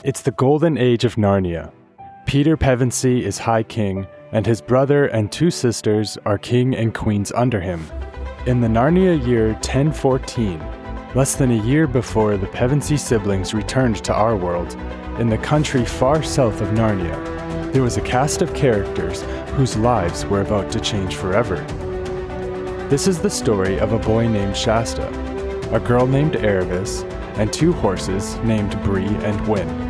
It's the golden age of Narnia. Peter Pevensey is High King, and his brother and two sisters are king and queens under him. In the Narnia year 1014, less than a year before the Pevensey siblings returned to our world, in the country far south of Narnia, there was a cast of characters whose lives were about to change forever. This is the story of a boy named Shasta, a girl named Aravis, and two horses named Bree and Hwin,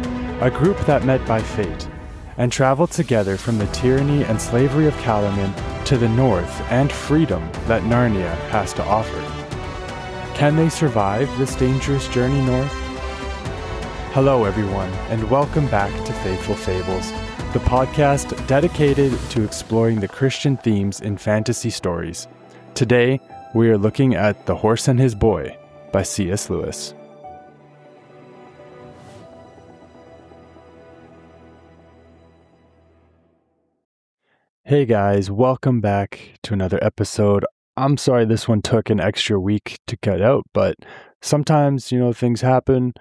a group that met by fate, and traveled together from the tyranny and slavery of Calormen to the north and freedom that Narnia has to offer. Can they survive this dangerous journey north? Hello everyone, and welcome back to Faithful Fables, the podcast dedicated to exploring the Christian themes in fantasy stories. Today, we are looking at The Horse and His Boy by C.S. Lewis. Hey guys, welcome back to another episode. I'm sorry this one took an extra week to cut out, but sometimes, things happen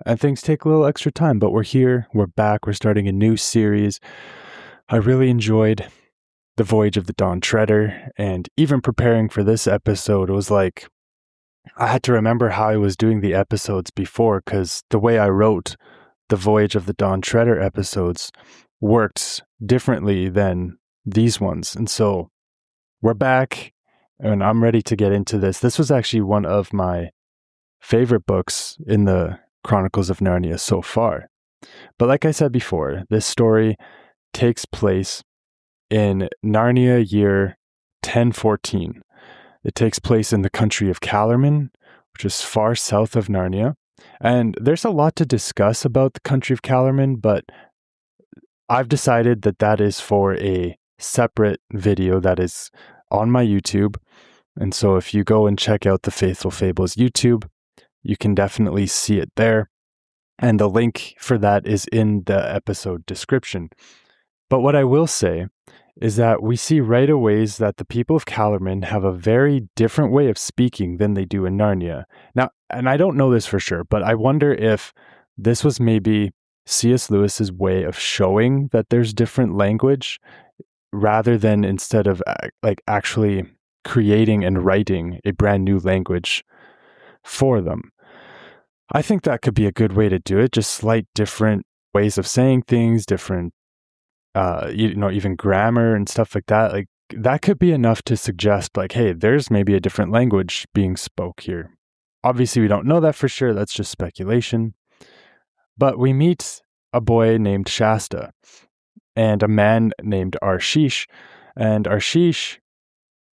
and things take a little extra time, but we're here, we're back, we're starting a new series. I really enjoyed The Voyage of the Dawn Treader, and even preparing for this episode, it was like, I had to remember how I was doing the episodes before, because the way I wrote the Voyage of the Dawn Treader episodes worked differently than these ones. And so we're back and I'm ready to get into this. This was actually one of my favorite books in the Chronicles of Narnia so far. But like I said before, this story takes place in Narnia year 1014. It takes place in the country of Calormen, which is far south of Narnia. And there's a lot to discuss about the country of Calormen, but I've decided that is for a separate video that is on my YouTube. And so if you go and check out the Faithful Fables YouTube, you can definitely see it there. And the link for that is in the episode description. But what I will say is that we see right away that the people of Calormen have a very different way of speaking than they do in Narnia. Now, and I don't know this for sure, but I wonder if this was maybe C.S. Lewis's way of showing that there's different language, rather than instead of actually creating and writing a brand new language for them. I think that could be a good way to do it, just slight different ways of saying things, different, even grammar and stuff like that. Like that could be enough to suggest hey, there's maybe a different language being spoke here. Obviously, we don't know that for sure. That's just speculation. But we meet a boy named Shasta and a man named Arshish, and Arshish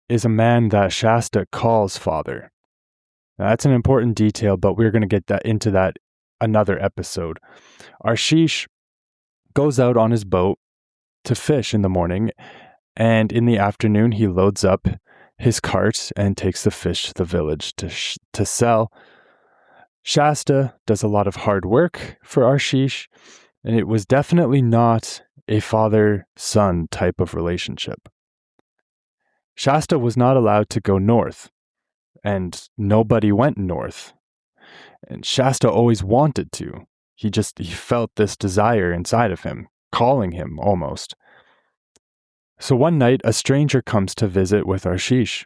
is a man that Shasta calls father. Now, that's an important detail, but we're going to get into that another episode. Arshish goes out on his boat to fish in the morning, and in the afternoon he loads up his cart and takes the fish to the village to sell. Shasta does a lot of hard work for Arshish, and it was definitely not a father-son type of relationship. Shasta was not allowed to go north, and nobody went north. And Shasta always wanted to. He felt this desire inside of him, calling him almost. So one night, a stranger comes to visit with Arshish.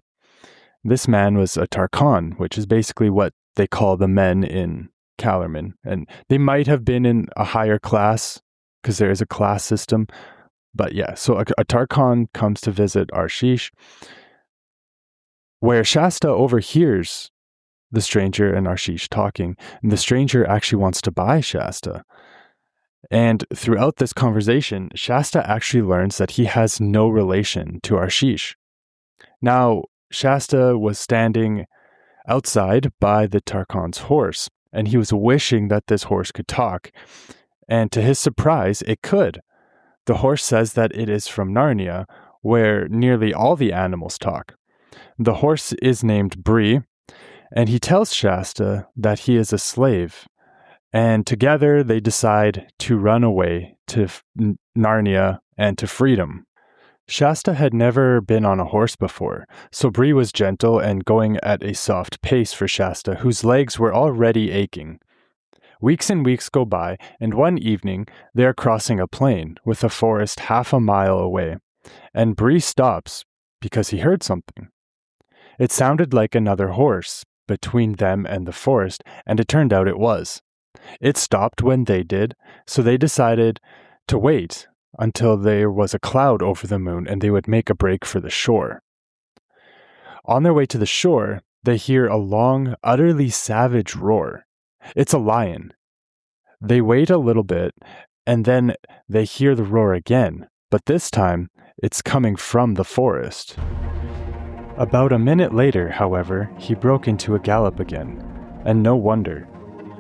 This man was a Tarkhan, which is basically what they call the men in Calormen. And they might have been in a higher class, because there is a class system. But yeah, so a Tarkhan comes to visit Arshish, where Shasta overhears the stranger and Arshish talking. And the stranger actually wants to buy Shasta. And throughout this conversation, Shasta actually learns that he has no relation to Arshish. Now, Shasta was standing outside by the Tarkhan's horse, and he was wishing that this horse could talk. And to his surprise, it could. The horse says that it is from Narnia, where nearly all the animals talk. The horse is named Bree, and he tells Shasta that he is a slave. And together they decide to run away to Narnia and to freedom. Shasta had never been on a horse before, so Bree was gentle and going at a soft pace for Shasta, whose legs were already aching. Weeks and weeks go by, and one evening they are crossing a plain with a forest half a mile away, and Bree stops because he heard something. It sounded like another horse between them and the forest, and it turned out it was. It stopped when they did, so they decided to wait until there was a cloud over the moon and they would make a break for the shore. On their way to the shore, they hear a long, utterly savage roar. It's a lion. They wait a little bit, and then they hear the roar again, but this time it's coming from the forest. About a minute later, however, he broke into a gallop again, and no wonder,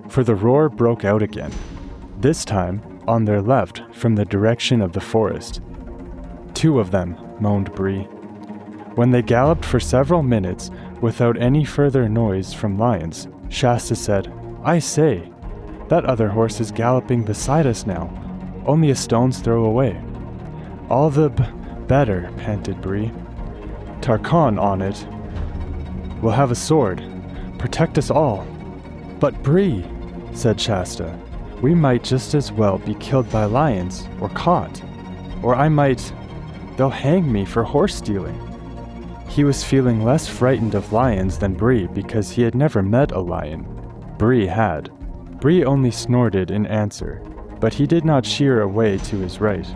for the roar broke out again, this time on their left from the direction of the forest. Two of them, moaned Bree. When they galloped for several minutes without any further noise from lions, Shasta said, I say, that other horse is galloping beside us now, only a stone's throw away. All the better, panted Bree. Tarkhan on it will have a sword, protect us all. But Bree, said Shasta, we might just as well be killed by lions or caught, or they'll hang me for horse stealing. He was feeling less frightened of lions than Bree because he had never met a lion. Bree had. Bree only snorted in answer, but he did not sheer away to his right.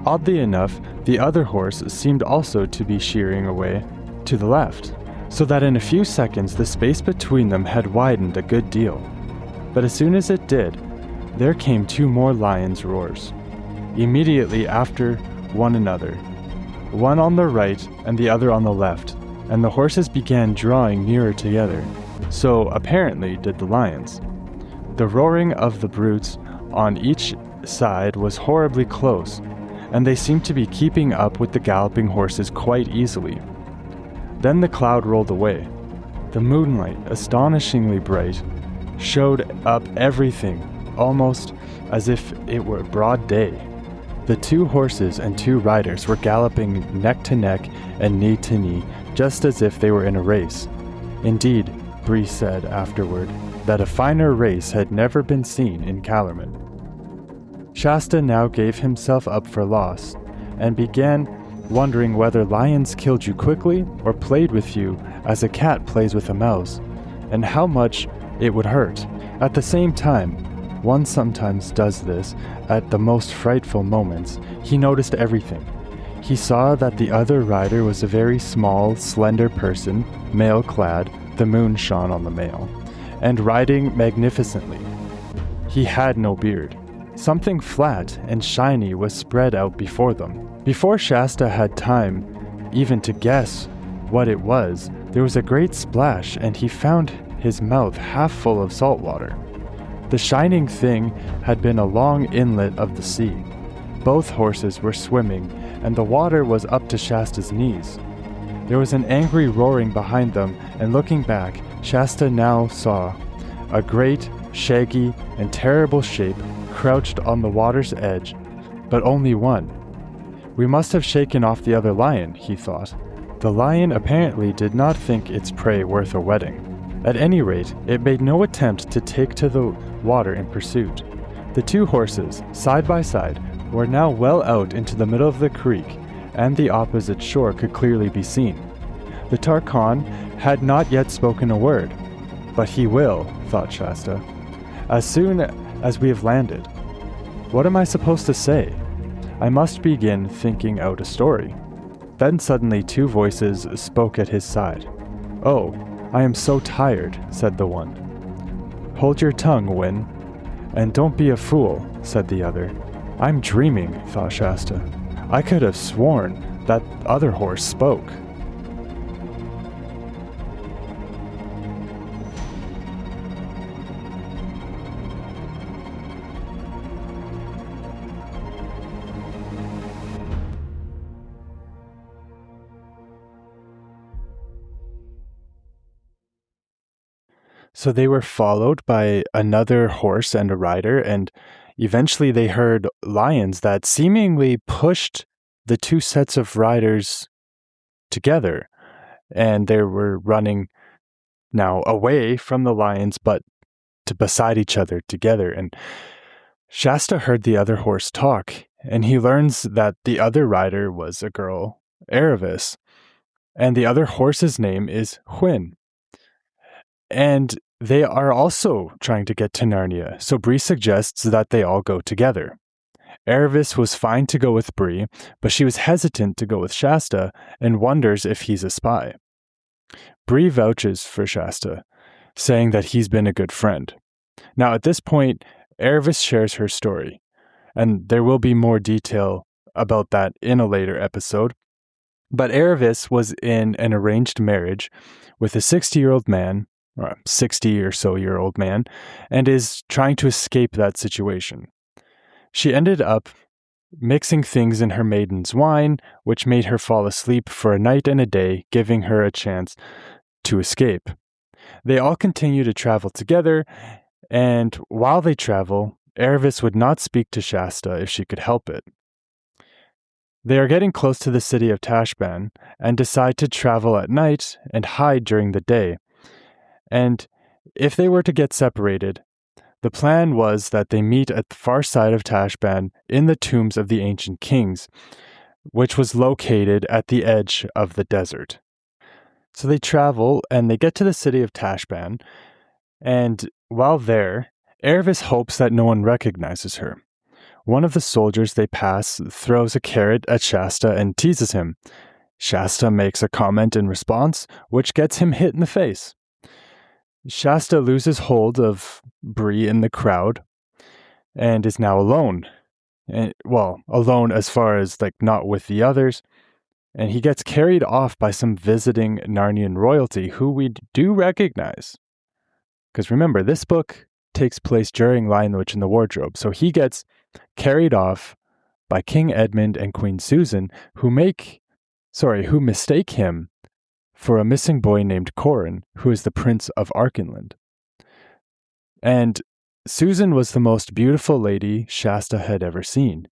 Oddly enough, the other horse seemed also to be shearing away to the left, so that in a few seconds the space between them had widened a good deal. But as soon as it did, there came two more lions' roars, immediately after one another, one on the right and the other on the left, and the horses began drawing nearer together. So apparently did the lions. The roaring of the brutes on each side was horribly close, and they seemed to be keeping up with the galloping horses quite easily. Then the cloud rolled away. The moonlight, astonishingly bright, showed up everything, almost as if it were broad day. The two horses and two riders were galloping neck to neck and knee to knee, just as if they were in a race. Indeed, Bree said afterward, that a finer race had never been seen in Calormen. Shasta now gave himself up for lost, and began wondering whether lions killed you quickly or played with you as a cat plays with a mouse, and how much it would hurt. At the same time, one sometimes does this at the most frightful moments. He noticed everything. He saw that the other rider was a very small, slender person, mail-clad, the moon shone on the mail, and riding magnificently. He had no beard. Something flat and shiny was spread out before them. Before Shasta had time even to guess what it was, there was a great splash, and he found his mouth half full of salt water. The shining thing had been a long inlet of the sea. Both horses were swimming, and the water was up to Shasta's knees. There was an angry roaring behind them, and looking back, Shasta now saw a great, shaggy, and terrible shape crouched on the water's edge, but only one. We must have shaken off the other lion, he thought. The lion apparently did not think its prey worth a wetting. At any rate, it made no attempt to take to the water in pursuit. The two horses, side by side, were now well out into the middle of the creek, and the opposite shore could clearly be seen. The Tarkhan had not yet spoken a word, but he will, thought Shasta, as soon as we have landed. What am I supposed to say? I must begin thinking out a story. Then suddenly two voices spoke at his side. Oh, I am so tired, said the one. Hold your tongue, Hwin, and don't be a fool, said the other. I'm dreaming, thought Shasta. I could have sworn that other horse spoke. So they were followed by another horse and a rider, and eventually they heard lions that seemingly pushed the two sets of riders together, and they were running now away from the lions, but rest beside each other together. And Shasta heard the other horse talk, and he learns that the other rider was a girl, Aravis, and the other horse's name is Hwin. And they are also trying to get to Narnia, so Bree suggests that they all go together. Aravis was fine to go with Bree, but she was hesitant to go with Shasta and wonders if he's a spy. Bree vouches for Shasta, saying that he's been a good friend. Now, at this point, Aravis shares her story, and there will be more detail about that in a later episode. But Aravis was in an arranged marriage with a 60-year-old man, or a 60 or so year old man, and is trying to escape that situation. She ended up mixing things in her maiden's wine, which made her fall asleep for a night and a day, giving her a chance to escape. They all continue to travel together, and while they travel, Aravis would not speak to Shasta if she could help it. They are getting close to the city of Tashban and decide to travel at night and hide during the day. And if they were to get separated, the plan was that they meet at the far side of Tashban in the tombs of the ancient kings, which was located at the edge of the desert. So they travel and they get to the city of Tashban, and while there, Aravis hopes that no one recognizes her. One of the soldiers they pass throws a carrot at Shasta and teases him. Shasta makes a comment in response, which gets him hit in the face. Shasta loses hold of Bree in the crowd and is now alone. Alone as far as not with the others. And he gets carried off by some visiting Narnian royalty who we do recognize. Because remember, this book takes place during Lion, the Witch, and the Wardrobe. So he gets carried off by King Edmund and Queen Susan, who mistake him for a missing boy named Corin, who is the Prince of Archenland. And Susan was the most beautiful lady Shasta had ever seen.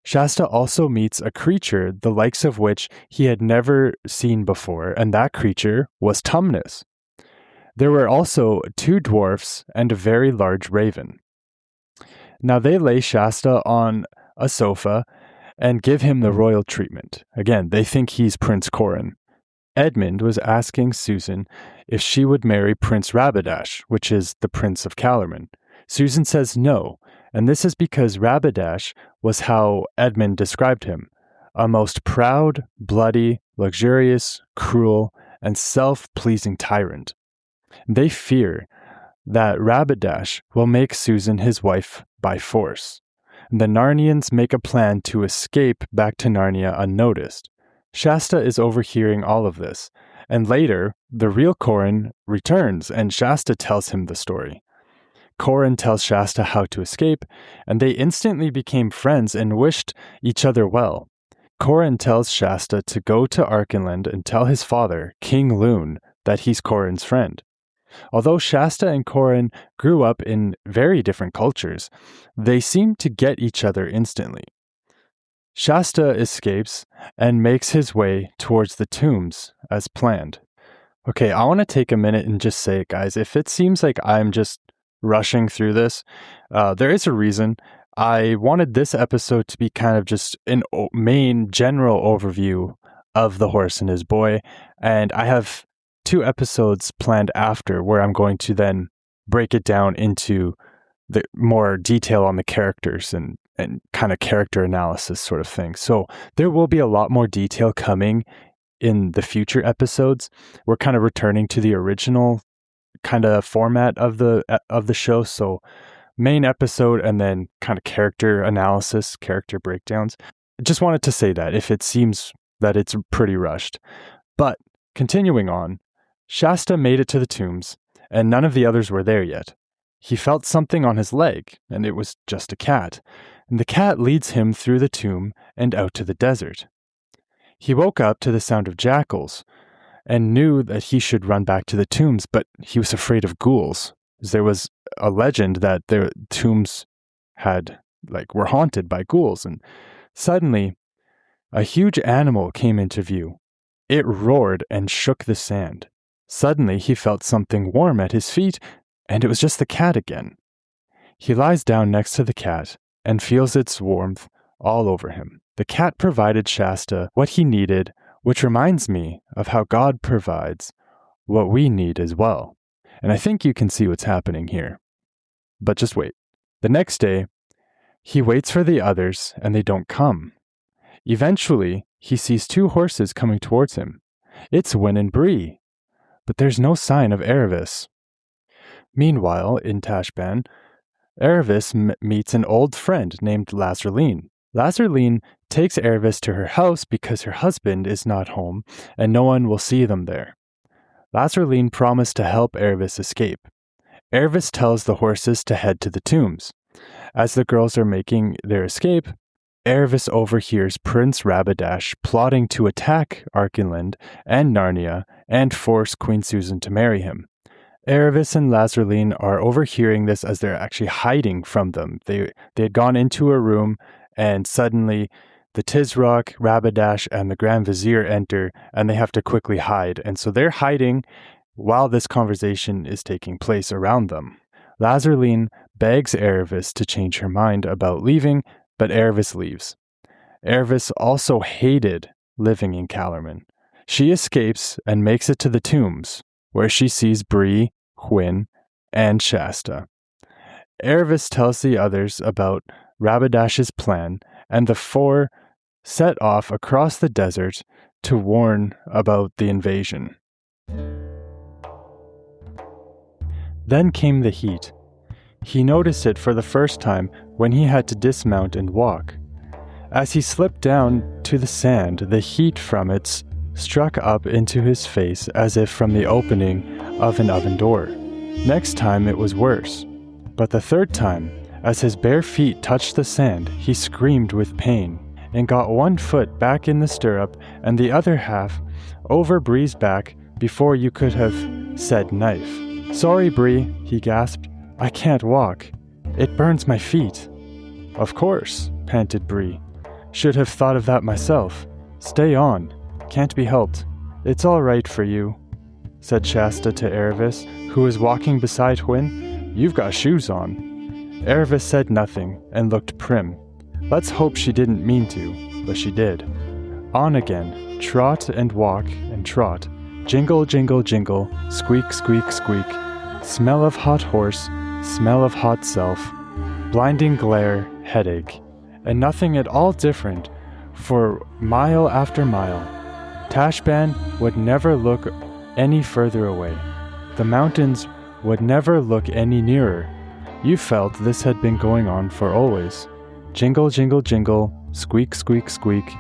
Shasta also meets a creature the likes of which he had never seen before, and that creature was Tumnus. There were also 2 dwarfs and a very large raven. Now they lay Shasta on a sofa and give him the royal treatment. Again, they think he's Prince Corin. Edmund was asking Susan if she would marry Prince Rabidash, which is the Prince of Calormen. Susan says no, and this is because Rabidash was how Edmund described him, a most proud, bloody, luxurious, cruel, and self-pleasing tyrant. They fear that Rabidash will make Susan his wife by force. The Narnians make a plan to escape back to Narnia unnoticed. Shasta is overhearing all of this, and later, the real Corin returns and Shasta tells him the story. Corin tells Shasta how to escape, and they instantly became friends and wished each other well. Corin tells Shasta to go to Archenland and tell his father, King Lune, that he's Corin's friend. Although Shasta and Corin grew up in very different cultures, they seem to get each other instantly. Shasta escapes and makes his way towards the tombs as planned. Okay, I want to take a minute and just say it, guys. If it seems like I'm just rushing through this, there is a reason. I wanted this episode to be kind of just an main general overview of the horse and his boy, and I have 2 episodes planned after where I'm going to then break it down into the more detail on the characters and kind of character analysis sort of thing. So there will be a lot more detail coming in the future episodes. We're kind of returning to the original kind of format of the show. So main episode and then kind of character analysis, character breakdowns. I just wanted to say that if it seems that it's pretty rushed. But continuing on, Shasta made it to the tombs, and none of the others were there yet. He felt something on his leg, and it was just a cat. And the cat leads him through the tomb and out to the desert. He woke up to the sound of jackals, and knew that he should run back to the tombs, but he was afraid of ghouls. There was a legend that the tombs were haunted by ghouls, and suddenly a huge animal came into view. It roared and shook the sand. Suddenly he felt something warm at his feet, and it was just the cat again. He lies down next to the cat and feels its warmth all over him. The cat provided Shasta what he needed, which reminds me of how God provides what we need as well. And I think you can see what's happening here. But just wait. The next day, he waits for the others and they don't come. Eventually, he sees 2 horses coming towards him. It's Hwin and Bree, but there's no sign of Aravis. Meanwhile, in Tashban, Aravis meets an old friend named Lazarline. Lazarline takes Aravis to her house because her husband is not home and no one will see them there. Lazarline promised to help Aravis escape. Aravis tells the horses to head to the tombs. As the girls are making their escape, Aravis overhears Prince Rabadash plotting to attack Archenland and Narnia and force Queen Susan to marry him. Aravis and Lazarline are overhearing this as they're actually hiding from them. They had gone into a room and suddenly the Tizrock, Rabadash, and the Grand Vizier enter and they have to quickly hide. And so they're hiding while this conversation is taking place around them. Lazarline begs Aravis to change her mind about leaving, but Aravis leaves. Aravis also hated living in Calormen. She escapes and makes it to the tombs, where she sees Bree, Hwin, and Shasta. Aravis tells the others about Rabadash's plan, and the 4 set off across the desert to warn about the invasion. Then came the heat. He noticed it for the first time when he had to dismount and walk. As he slipped down to the sand, the heat from it struck up into his face as if from the opening of an oven door. Next time it was worse, but the third time, as his bare feet touched the sand, he screamed with pain and got 1 foot back in the stirrup and the other half over Bree's back before you could have said knife. "Sorry, Bree," he gasped. "I can't walk. It burns my feet." "Of course," panted Bree. "Should have thought of that myself. Stay on. Can't be helped. It's all right for you," said Shasta to Aravis, who was walking beside Hwin. "You've got shoes on." Aravis said nothing and looked prim. Let's hope she didn't mean to, but she did. On again, trot and walk and trot. Jingle, jingle, jingle, squeak, squeak, squeak. Smell of hot horse, smell of hot self. Blinding glare, headache. And nothing at all different for mile after mile. Tashban would never look any further away. The mountains would never look any nearer. You felt this had been going on for always. Jingle, jingle, jingle, squeak, squeak, squeak.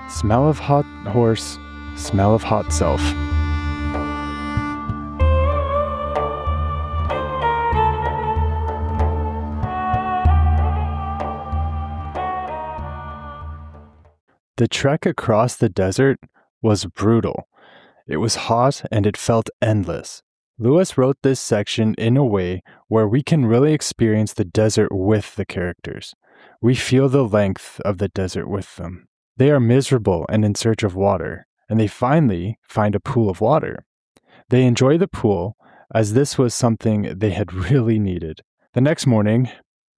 Smell of hot horse, smell of hot self. The trek across the desert was brutal. It was hot and it felt endless. Lewis wrote this section in a way where we can really experience the desert with the characters. We feel the length of the desert with them. They are miserable and in search of water, and they finally find a pool of water. They enjoy the pool, as this was something they had really needed. The next morning,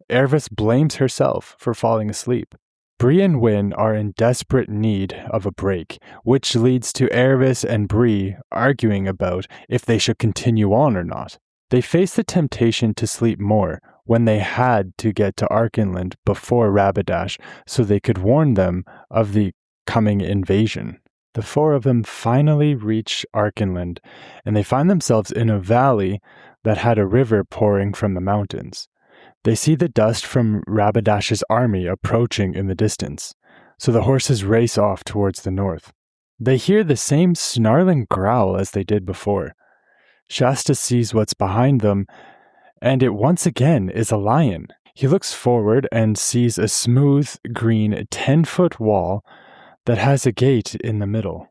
Aravis blames herself for falling asleep. Bree and Hwin are in desperate need of a break, which leads to Aravis and Bree arguing about if they should continue on or not. They face the temptation to sleep more when they had to get to Archenland before Rabadash so they could warn them of the coming invasion. The 4 of them finally reach Archenland, and they find themselves in a valley that had a river pouring from the mountains. They see the dust from Rabadash's army approaching in the distance, so the horses race off towards the north. They hear the same snarling growl as they did before. Shasta sees what's behind them, and it once again is a lion. He looks forward and sees a smooth, green, 10-foot wall that has a gate in the middle.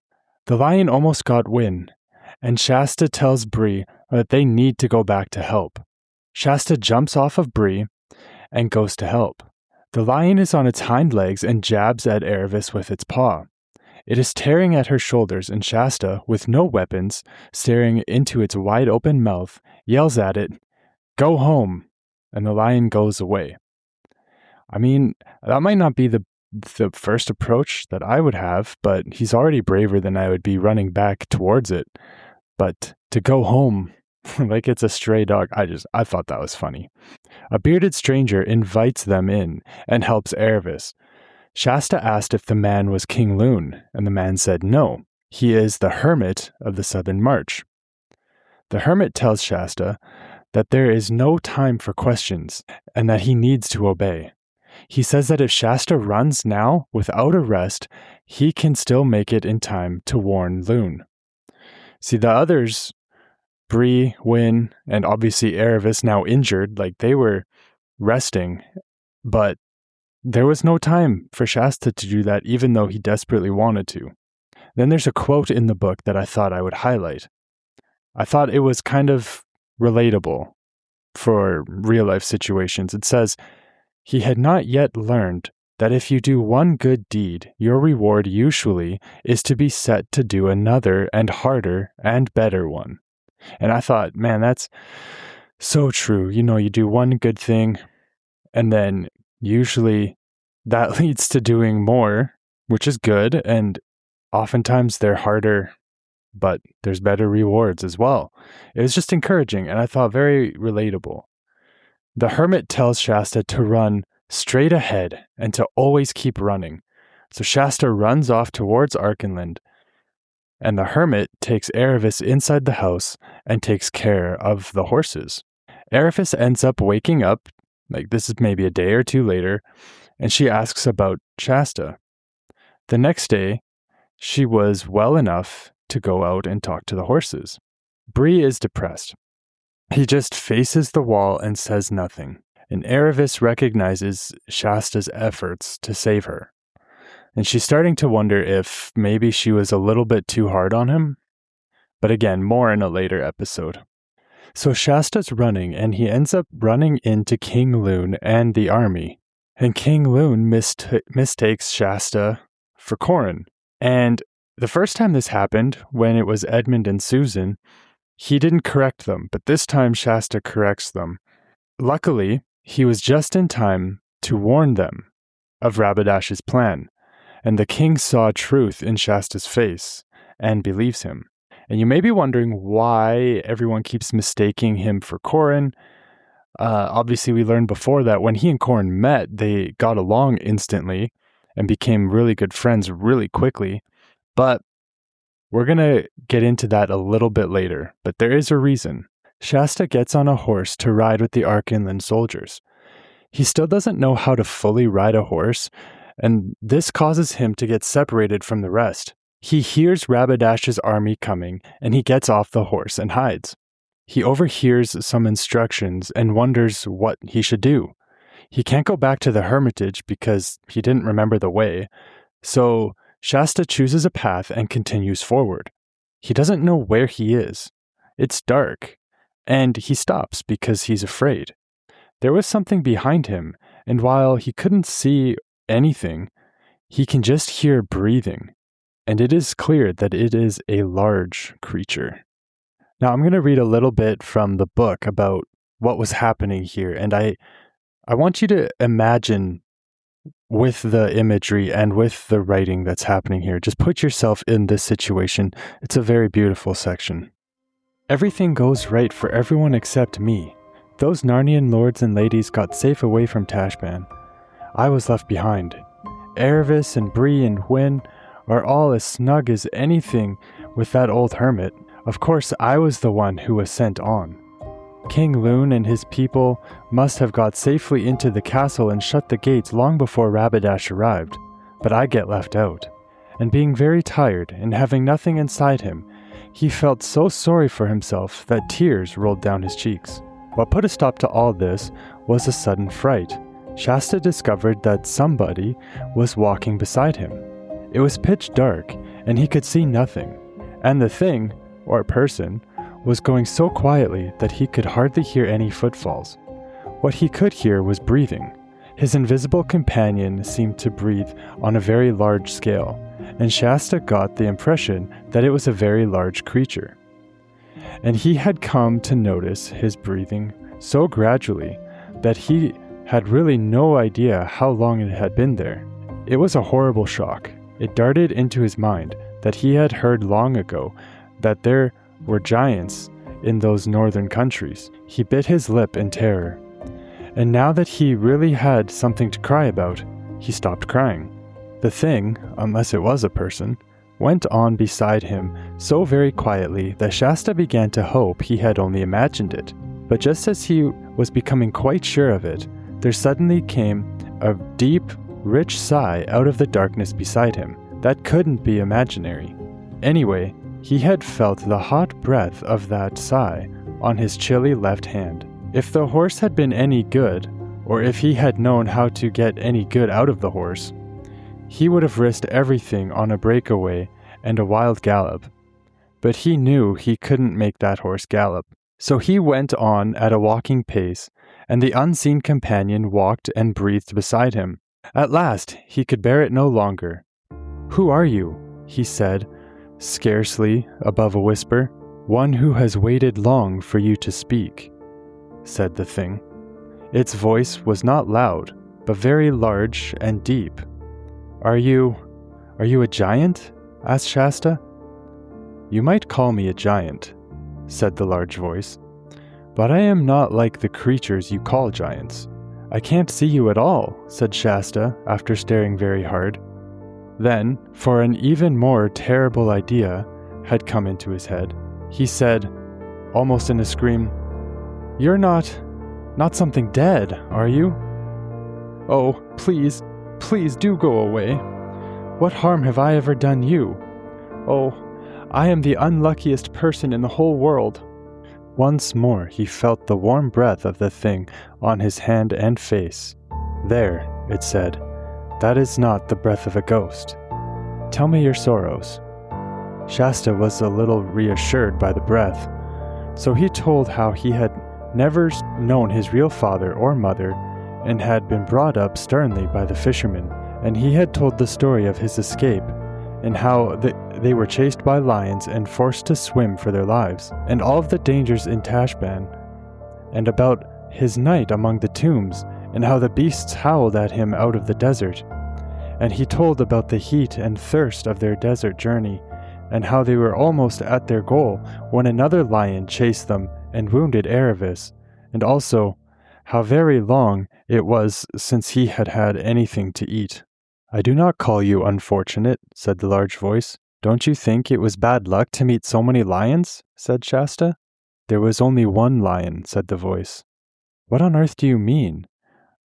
The lion almost got Hwin, and Shasta tells Bree that they need to go back to help. Shasta jumps off of Bree and goes to help. The lion is on its hind legs and jabs at Aravis with its paw. It is tearing at her shoulders, and Shasta, with no weapons, staring into its wide-open mouth, yells at it, Go home. And the lion goes away. I mean, that might not be the first approach that I would have, but he's already braver than I would be running back towards it. But to go home like it's a stray dog, I thought that was funny. A bearded stranger invites them in and helps Aravis. Shasta asked if the man was King Lune, and the man said no. He is the hermit of the Southern March. The hermit tells Shasta that there is no time for questions and that he needs to obey. He says that if Shasta runs now without a rest, he can still make it in time to warn Lune. See, the others, Bree, Hwin, and obviously Aravis, now injured, like they were resting, but there was no time for Shasta to do that, even though he desperately wanted to. Then there's a quote in the book that I thought I would highlight. I thought it was kind of relatable for real life situations. It says, "He had not yet learned that if you do one good deed, your reward usually is to be set to do another and harder and better one." And I thought, man, that's so true. You do one good thing, and then usually that leads to doing more, which is good. And oftentimes they're harder, but there's better rewards as well. It was just encouraging, and I thought very relatable. The hermit tells Shasta to run straight ahead and to always keep running. So Shasta runs off towards Archenland, and the hermit takes Aravis inside the house and takes care of the horses. Aravis ends up waking up, like this is maybe a day or two later, and she asks about Shasta. The next day, she was well enough to go out and talk to the horses. Bree is depressed. He just faces the wall and says nothing, and Aravis recognizes Shasta's efforts to save her. And she's starting to wonder if maybe she was a little bit too hard on him. But again, more in a later episode. So Shasta's running, and he ends up running into King Lune and the army. And King Lune mistakes Shasta for Corin. And the first time this happened, when it was Edmund and Susan, he didn't correct them, but this time Shasta corrects them. Luckily, he was just in time to warn them of Rabadash's plan, and the king saw truth in Shasta's face and believes him. And you may be wondering why everyone keeps mistaking him for Corin. Obviously, we learned before that when he and Corin met, they got along instantly and became really good friends really quickly. But we're going to get into that a little bit later, but there is a reason. Shasta gets on a horse to ride with the Archenland soldiers. He still doesn't know how to fully ride a horse, and this causes him to get separated from the rest. He hears Rabadash's army coming, and he gets off the horse and hides. He overhears some instructions and wonders what he should do. He can't go back to the hermitage because he didn't remember the way, so Shasta chooses a path and continues forward. He doesn't know where he is. It's dark, and he stops because he's afraid. There was something behind him, and while he couldn't see anything, he can just hear breathing, and it is clear that it is a large creature. Now I'm going to read a little bit from the book about what was happening here, and I want you to imagine with the imagery and with the writing that's happening here. Just put yourself in this situation. It's a very beautiful section. Everything goes right for everyone except me. Those Narnian lords and ladies got safe away from Tashban. I was left behind. Aravis and Bree and Hwin are all as snug as anything with that old hermit. Of course, I was the one who was sent on. King Lune and his people must have got safely into the castle and shut the gates long before Rabadash arrived, but I get left out. And being very tired and having nothing inside him, he felt so sorry for himself that tears rolled down his cheeks. What put a stop to all this was a sudden fright. Shasta discovered that somebody was walking beside him. It was pitch dark, and he could see nothing, and the thing, or person, was going so quietly that he could hardly hear any footfalls. What he could hear was breathing. His invisible companion seemed to breathe on a very large scale, and Shasta got the impression that it was a very large creature. And he had come to notice his breathing so gradually that he had really no idea how long it had been there. It was a horrible shock. It darted into his mind that he had heard long ago that there were giants in those northern countries. He bit his lip in terror. And now that he really had something to cry about, he stopped crying. The thing, unless it was a person, went on beside him so very quietly that Shasta began to hope he had only imagined it. But just as he was becoming quite sure of it, there suddenly came a deep, rich sigh out of the darkness beside him. That couldn't be imaginary. Anyway, he had felt the hot breath of that sigh on his chilly left hand. If the horse had been any good, or if he had known how to get any good out of the horse, he would have risked everything on a breakaway and a wild gallop. But he knew he couldn't make that horse gallop. So he went on at a walking pace, and the unseen companion walked and breathed beside him. At last, he could bear it no longer. "Who are you?" he said, scarcely above a whisper. "One who has waited long for you to speak," said the thing. Its voice was not loud, but very large and deep. Are you a giant?" asked Shasta. "You might call me a giant," said the large voice, "but I am not like the creatures you call giants." "I can't see you at all," said Shasta, after staring very hard. Then, for an even more terrible idea had come into his head, he said, almost in a scream, "You're not something dead, are you? Oh, please do go away. What harm have I ever done you? Oh, I am the unluckiest person in the whole world." Once more he felt the warm breath of the thing on his hand and face. "There," it said, "that is not the breath of a ghost. Tell me your sorrows." Shasta was a little reassured by the breath, so he told how he had never known his real father or mother and had been brought up sternly by the fishermen, and he had told the story of his escape and how they were chased by lions and forced to swim for their lives, and all of the dangers in Tashban, and about his night among the tombs, and how the beasts howled at him out of the desert. And he told about the heat and thirst of their desert journey, and how they were almost at their goal when another lion chased them and wounded Aravis, and also how very long it was since he had had anything to eat. "I do not call you unfortunate," said the large voice. "Don't you think it was bad luck to meet so many lions?" said Shasta. "There was only one lion," said the voice. "What on earth do you mean?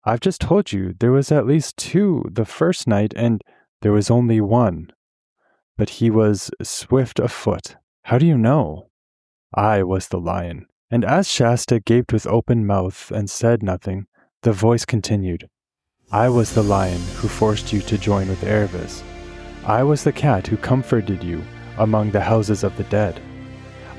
I've just told you there was at least 2 the first night, and there was only one. But he was swift of foot." "How do you know?" "I was the lion." And as Shasta gaped with open mouth and said nothing, the voice continued. "I was the lion who forced you to join with Aravis. I was the cat who comforted you among the houses of the dead.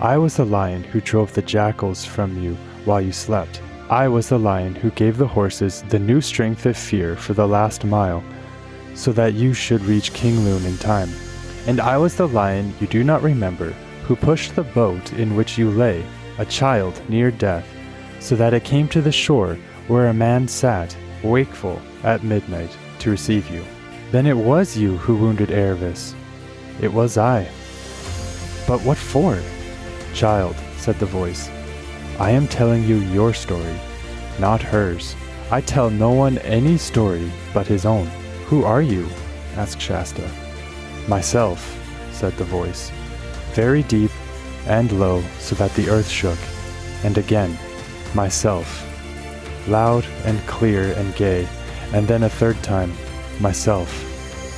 I was the lion who drove the jackals from you while you slept. I was the lion who gave the horses the new strength of fear for the last mile, so that you should reach King Loon in time. And I was the lion you do not remember, who pushed the boat in which you lay, a child near death, so that it came to the shore where a man sat, wakeful, at midnight, to receive you. Then it was you who wounded Aravis. It was I." "But what for?" "Child," said the voice, "I am telling you your story, not hers. I tell no one any story but his own." "Who are you?" asked Shasta. "Myself," said the voice, very deep and low so that the earth shook, and again, "Myself," loud and clear and gay, and then a third time, "Myself,"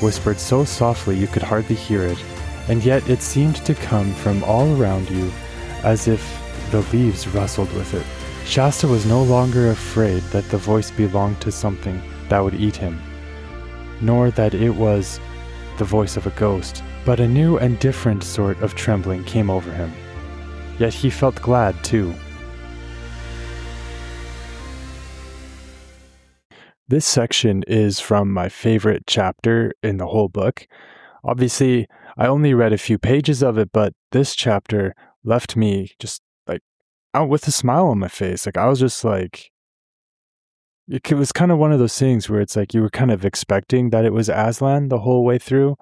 whispered so softly you could hardly hear it, and yet it seemed to come from all around you as if the leaves rustled with it. Shasta was no longer afraid that the voice belonged to something that would eat him, nor that it was the voice of a ghost, but a new and different sort of trembling came over him. Yet he felt glad too. This section is from my favorite chapter in the whole book. Obviously, I only read a few pages of it, but this chapter left me just out with a smile on my face. Like, I was just like, it was kind of one of those things where it's like you were kind of expecting that it was Aslan the whole way through,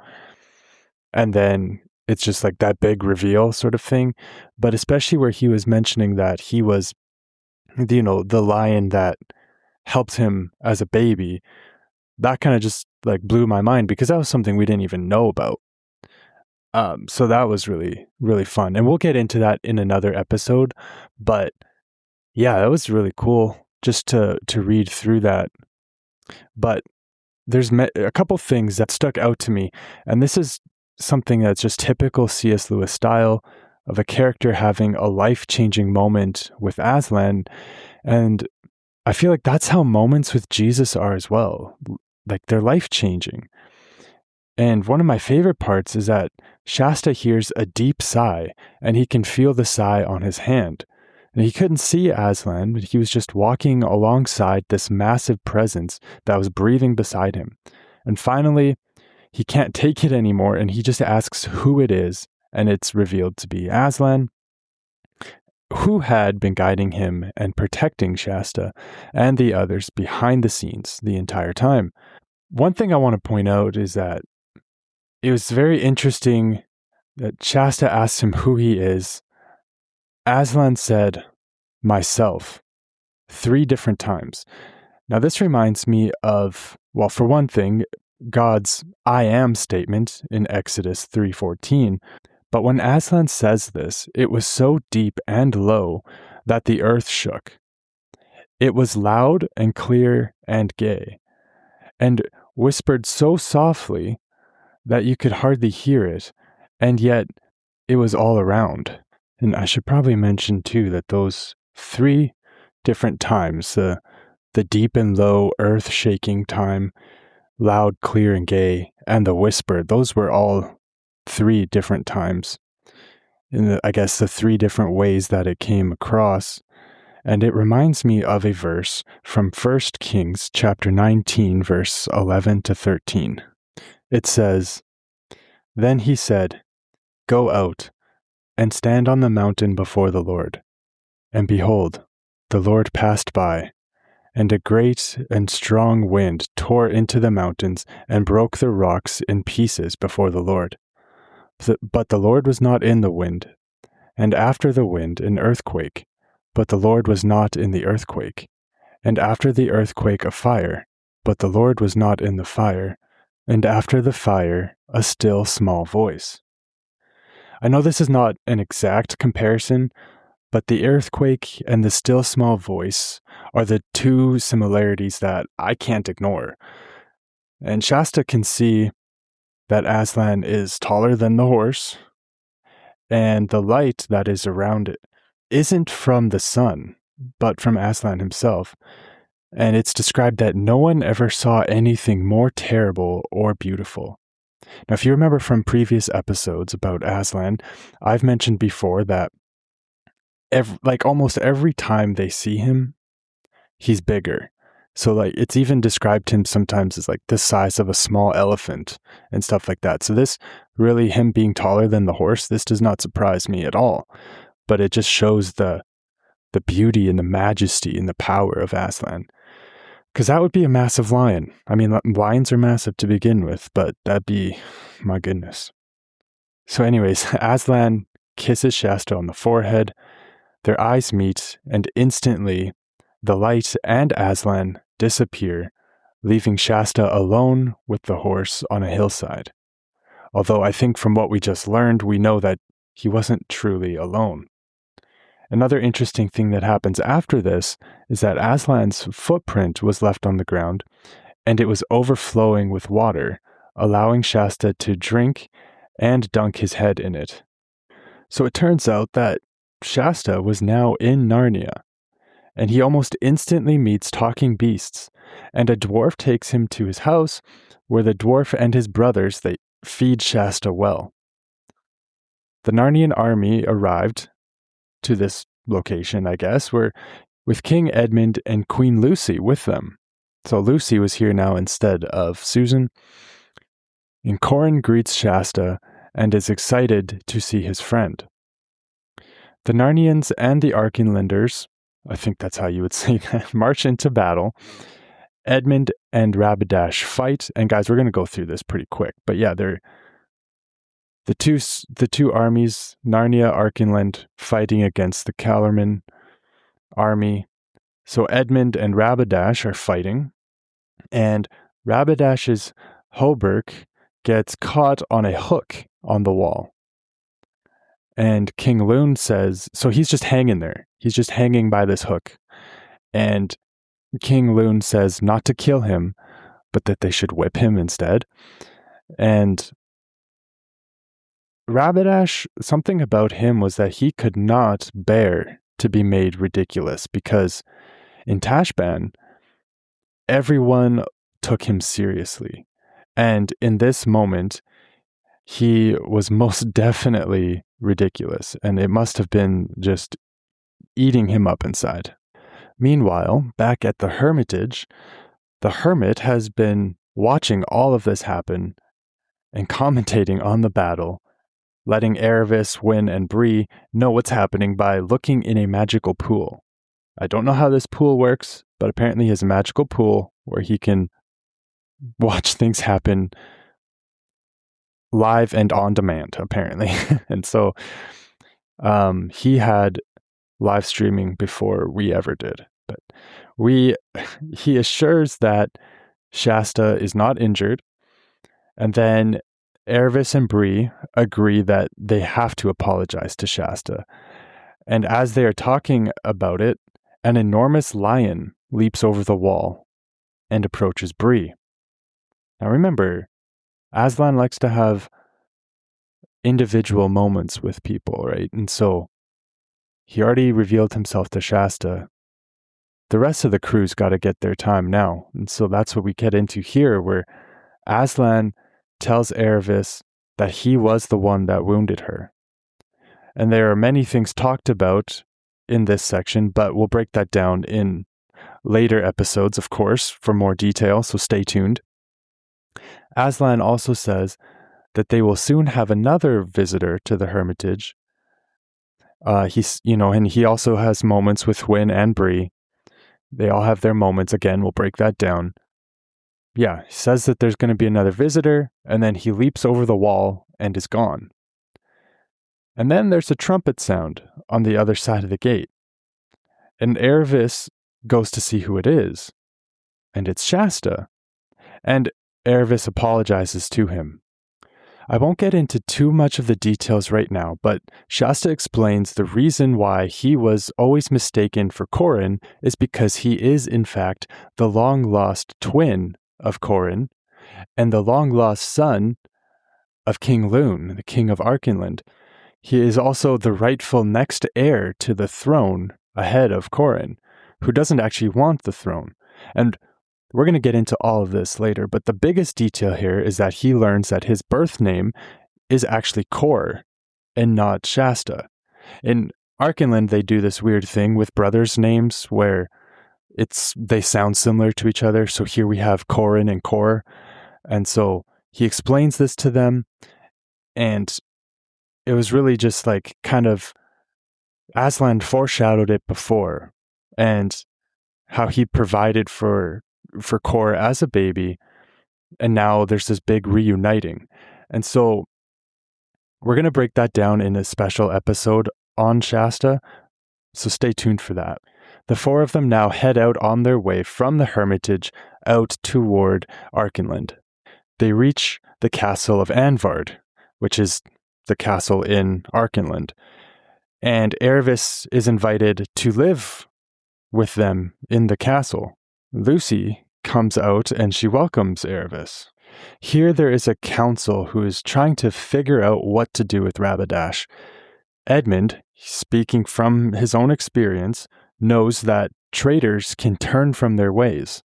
and then it's just like that big reveal sort of thing. But especially where he was mentioning that he was, the lion that helped him as a baby, that kind of just like blew my mind because that was something we didn't even know about. So that was really, really fun. And we'll get into that in another episode. But yeah, that was really cool just to read through that. But there's a couple things that stuck out to me. And this is something that's just typical C.S. Lewis style of a character having a life-changing moment with Aslan. And I feel like that's how moments with Jesus are as well. Like, they're life-changing. And one of my favorite parts is that Shasta hears a deep sigh, and he can feel the sigh on his hand. And he couldn't see Aslan, but he was just walking alongside this massive presence that was breathing beside him. And finally, he can't take it anymore, and he just asks who it is, and it's revealed to be Aslan, who had been guiding him and protecting Shasta and the others behind the scenes the entire time. One thing I want to point out is that it was very interesting that Shasta asked him who he is. Aslan said, myself, 3 different times. Now, this reminds me of, well, for one thing, God's I am statement in Exodus 3:14. But when Aslan says this, it was so deep and low that the earth shook. It was loud and clear and gay, and whispered so softly that you could hardly hear it, and yet it was all around. And I should probably mention, too, that those 3 different times, the deep and low, earth-shaking time, loud, clear, and gay, and the whisper, those were all 3 different times. In I guess the 3 different ways that it came across. And it reminds me of a verse from 1 Kings chapter 19, verse 11 to 13. It says, "Then he said, 'Go out and stand on the mountain before the Lord.' And behold, the Lord passed by, and a great and strong wind tore into the mountains and broke the rocks in pieces before the Lord. But the Lord was not in the wind, and after the wind an earthquake, but the Lord was not in the earthquake, and after the earthquake a fire, but the Lord was not in the fire, and after the fire a still small voice." I know this is not an exact comparison, but the earthquake and the still small voice are the 2 similarities that I can't ignore. And Shasta can see that Aslan is taller than the horse, and the light that is around it isn't from the sun, but from Aslan himself. And it's described that no one ever saw anything more terrible or beautiful. Now, if you remember from previous episodes about Aslan, I've mentioned before that almost every time they see him, he's bigger. So like it's even described him sometimes as like the size of a small elephant and stuff like that. So this really, him being taller than the horse, this does not surprise me at all. But it just shows the beauty and the majesty and the power of Aslan. Because that would be a massive lion. I mean, lions are massive to begin with, but that'd be, my goodness. So anyways, Aslan kisses Shasta on the forehead. Their eyes meet, and instantly the light and Aslan disappear, leaving Shasta alone with the horse on a hillside. Although I think from what we just learned, we know that he wasn't truly alone. Another interesting thing that happens after this is that Aslan's footprint was left on the ground, and it was overflowing with water, allowing Shasta to drink and dunk his head in it. So it turns out that Shasta was now in Narnia, and he almost instantly meets talking beasts, and a dwarf takes him to his house, where the dwarf and his brothers, they feed Shasta well. The Narnian army arrived to this location, I guess, with King Edmund and Queen Lucy with them. So Lucy was here now instead of Susan. And Corin greets Shasta and is excited to see his friend. The Narnians and the Archenlanders, I think that's how you would say that, march into battle. Edmund and Rapidash fight, and guys, we're going to go through this pretty quick. But yeah, they're the two armies, Narnia, Archenland, fighting against the Calormen army. So Edmund and Rapidash are fighting, and Rapidash's hauberk gets caught on a hook on the wall. And King Lune says, so he's just hanging there. He's just hanging by this hook. And King Lune says not to kill him, but that they should whip him instead. And Rapidash, something about him was that he could not bear to be made ridiculous, because in Tashban, everyone took him seriously. And in this moment, he was most definitely ridiculous, and it must have been just eating him up inside. Meanwhile, back at the Hermitage, the hermit has been watching all of this happen and commentating on the battle, letting Aravis, Hwin, and Bree know what's happening by looking in a magical pool. I don't know how this pool works, but apparently he has a magical pool where he can watch things happen live and on demand, apparently. And so he had live streaming before we ever did. But he assures that Shasta is not injured, and then Aravis and Bree agree that they have to apologize to Shasta. And as they are talking about it, an enormous lion leaps over the wall and approaches Bree. Now remember, Aslan likes to have individual moments with people, right? And so he already revealed himself to Shasta. The rest of the crew's got to get their time now. And so that's what we get into here, where Aslan tells Aravis that he was the one that wounded her. And there are many things talked about in this section, but we'll break that down in later episodes, of course, for more detail, so stay tuned. Aslan also says that they will soon have another visitor to the Hermitage. And he also has moments with Hwin and Bree. They all have their moments. Again, we'll break that down. Yeah, he says that there's going to be another visitor, and then he leaps over the wall and is gone. And then there's a trumpet sound on the other side of the gate. And Aravis goes to see who it is. And it's Shasta. And Aravis apologizes to him. I won't get into too much of the details right now, but Shasta explains the reason why he was always mistaken for Corin is because he is, in fact, the long-lost twin of Corin and the long-lost son of King Lune, the king of Archenland. He is also the rightful next heir to the throne ahead of Corin, who doesn't actually want the throne. And we're going to get into all of this later, but the biggest detail here is that he learns that his birth name is actually Cor and not Shasta. In Archenland, they do this weird thing with brothers' names where they sound similar to each other. So here we have Corin and Cor. And so he explains this to them, and it was really just like kind of Aslan foreshadowed it before, and how he provided for Cor as a baby, and now there's this big reuniting. And so we're going to break that down in a special episode on Shasta, so stay tuned for that. The four of them now head out on their way from the Hermitage out toward Archenland. They reach the castle of Anvard, which is the castle in Archenland, and Aravis is invited to live with them in the castle. Lucy comes out and she welcomes Aravis. Here there is a council who is trying to figure out what to do with Rapidash. Edmund, speaking from his own experience, knows that traitors can turn from their ways.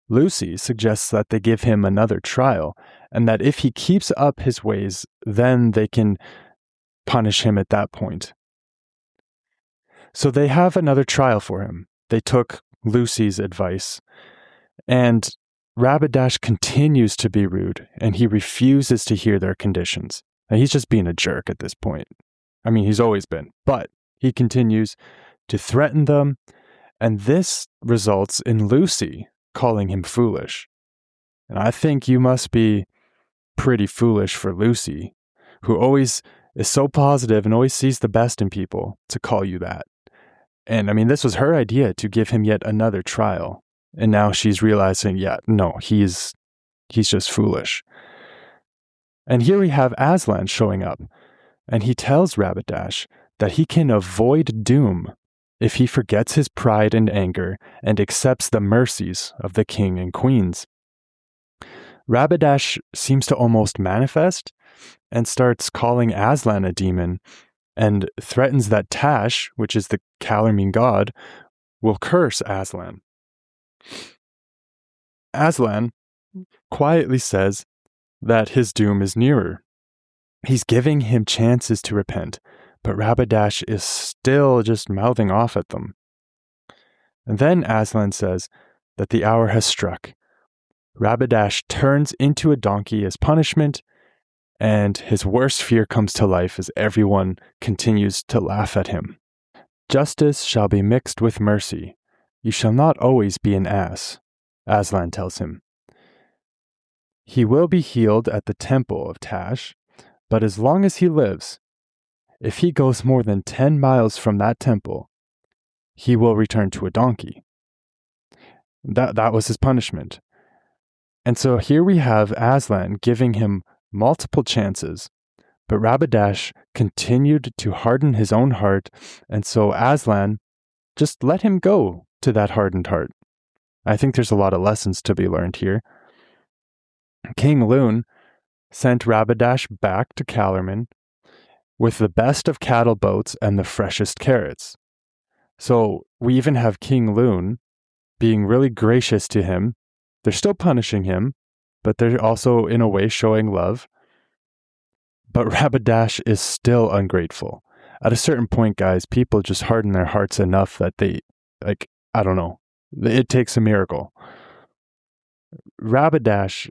Lucy suggests that they give him another trial, and that if he keeps up his ways, then they can punish him at that point. So they have another trial for him. They took Lucy's advice, and Rapidash continues to be rude, and he refuses to hear their conditions. And he's just being a jerk at this point. I mean, he's always been, but he continues to threaten them, and this results in Lucy calling him foolish. And I think you must be pretty foolish for Lucy, who always is so positive and always sees the best in people, to call you that. And I mean, this was her idea, to give him yet another trial. And now she's realizing, yeah, no, he's just foolish. And here we have Aslan showing up, and he tells Rabbit-Dash that he can avoid doom if he forgets his pride and anger and accepts the mercies of the king and queens. Rabbit-Dash seems to almost manifest and starts calling Aslan a demon and threatens that Tash, which is the Calormen god, will curse Aslan. Aslan quietly says that his doom is nearer. He's giving him chances to repent, but Rabbit-Dash is still just mouthing off at them. And then Aslan says that the hour has struck. Rabbit-Dash turns into a donkey as punishment, and his worst fear comes to life as everyone continues to laugh at him. Justice shall be mixed with mercy. You shall not always be an ass, Aslan tells him. He will be healed at the temple of Tash, but as long as he lives, if he goes more than 10 miles from that temple, he will return to a donkey. That was his punishment. And so here we have Aslan giving him multiple chances, but Rabbit-Dash continued to harden his own heart, and so Aslan just let him go to that hardened heart. I think there's a lot of lessons to be learned here. King Lune sent Rabbit-Dash back to Calormen with the best of cattle boats and the freshest carrots. So we even have King Lune being really gracious to him. They're still punishing him, but they're also, in a way, showing love. But Rabbit-Dash is still ungrateful. At a certain point, guys, people just harden their hearts enough that they, I don't know, it takes a miracle. Rabbit-Dash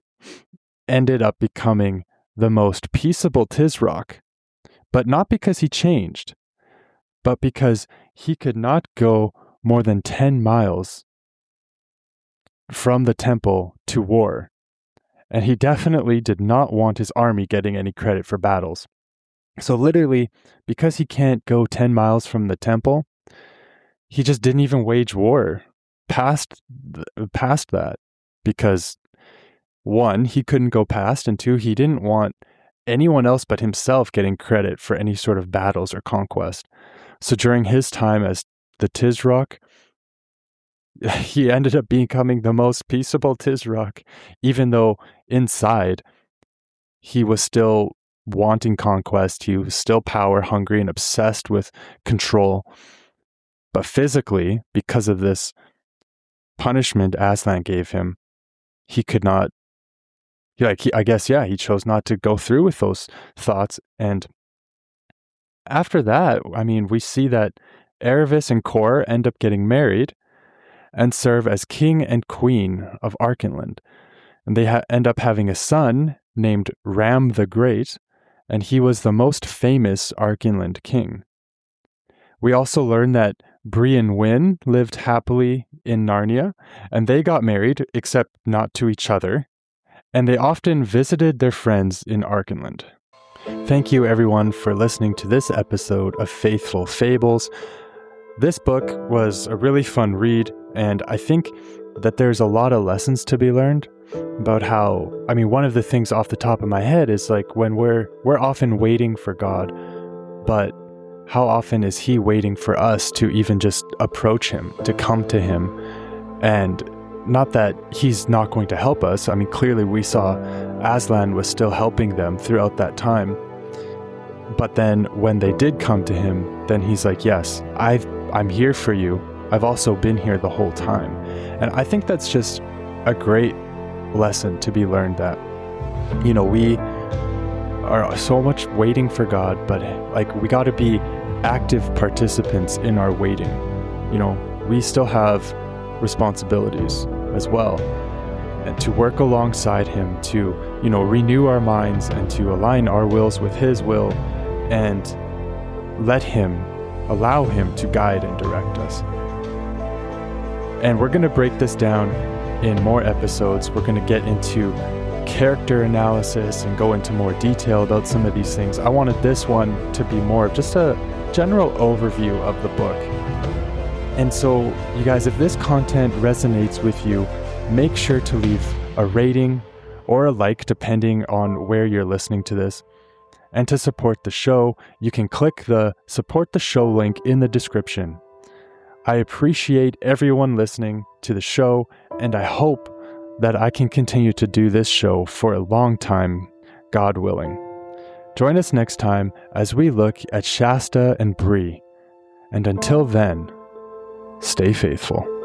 ended up becoming the most peaceable Tisroc, but not because he changed, but because he could not go more than 10 miles from the temple to war. And he definitely did not want his army getting any credit for battles. So literally, because he can't go 10 miles from the temple, he just didn't even wage war past that. Because 1, he couldn't go past, and 2, he didn't want anyone else but himself getting credit for any sort of battles or conquest. So during his time as the Tisroc, he ended up becoming the most peaceable Tisroc, even though inside he was still wanting conquest. He was still power hungry and obsessed with control. But physically, because of this punishment Aslan gave him, he could not, he chose not to go through with those thoughts. And after that, I mean, we see that Aravis and Cor end up getting married and serve as king and queen of Archenland. And they end up having a son named Ram the Great, and he was the most famous Archenland king. We also learn that Bree and Hwin lived happily in Narnia, and they got married, except not to each other, and they often visited their friends in Archenland. Thank you, everyone, for listening to this episode of Faithful Fables. This book was a really fun read, and I think that there's a lot of lessons to be learned about how, I mean, one of the things off the top of my head is like when we're often waiting for God, but how often is he waiting for us to even just approach him, to come to him? And not that he's not going to help us. I mean, clearly we saw Aslan was still helping them throughout that time. But then when they did come to him, then he's like, yes, I'm here for you. I've also been here the whole time. And I think that's just a great lesson to be learned, that, you know, we are so much waiting for God, but like we got to be active participants in our waiting. You know, we still have responsibilities as well, and to work alongside him, to, you know, renew our minds and to align our wills with his will and let him allow Him to guide and direct us. And we're going to break this down in more episodes. We're going to get into character analysis and go into more detail about some of these things. I wanted this one to be more of just a general overview of the book. And so, you guys, if this content resonates with you, make sure to leave a rating or a like depending on where you're listening to this. And to support the show, you can click the support the show link in the description. I appreciate everyone listening to the show, and I hope that I can continue to do this show for a long time, God willing. Join us next time as we look at Shasta and Bree. And until then, stay faithful.